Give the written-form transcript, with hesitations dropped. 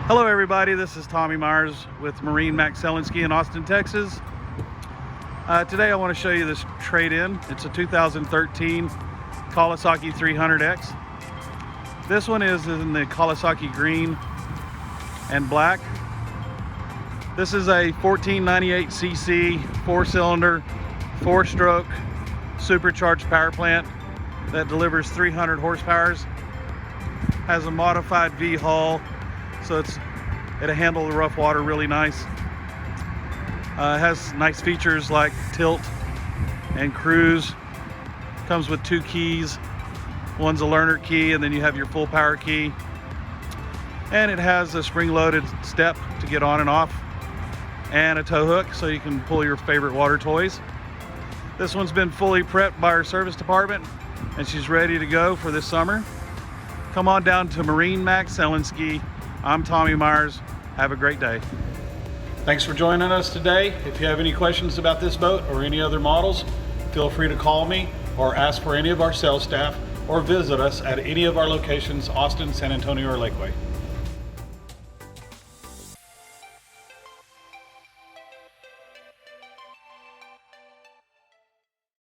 Hello everybody, this is Tommy Myers with MarineMax Sailandski in Austin, Texas. Today I want to show you this trade-in. It's a 2013 Kawasaki 300X. This one is in the Kawasaki green and black. This is a 1498cc 4-cylinder 4-stroke supercharged power plant that delivers 300 horsepower. Has a modified V hull, so it'll handle the rough water really nice. It has nice features like tilt and cruise. Comes with 2 keys. One's a learner key, and then you have your full power key. And it has a spring-loaded step to get on and off, and a tow hook so you can pull your favorite water toys. This one's been fully prepped by our service department, and she's ready to go for this summer. Come on down to MarineMax Sailandski. I'm Tommy Myers. Have a great day. Thanks for joining us today. If you have any questions about this boat or any other models, feel free to call me or ask for any of our sales staff, or visit us at any of our locations, Austin, San Antonio, or Lakeway.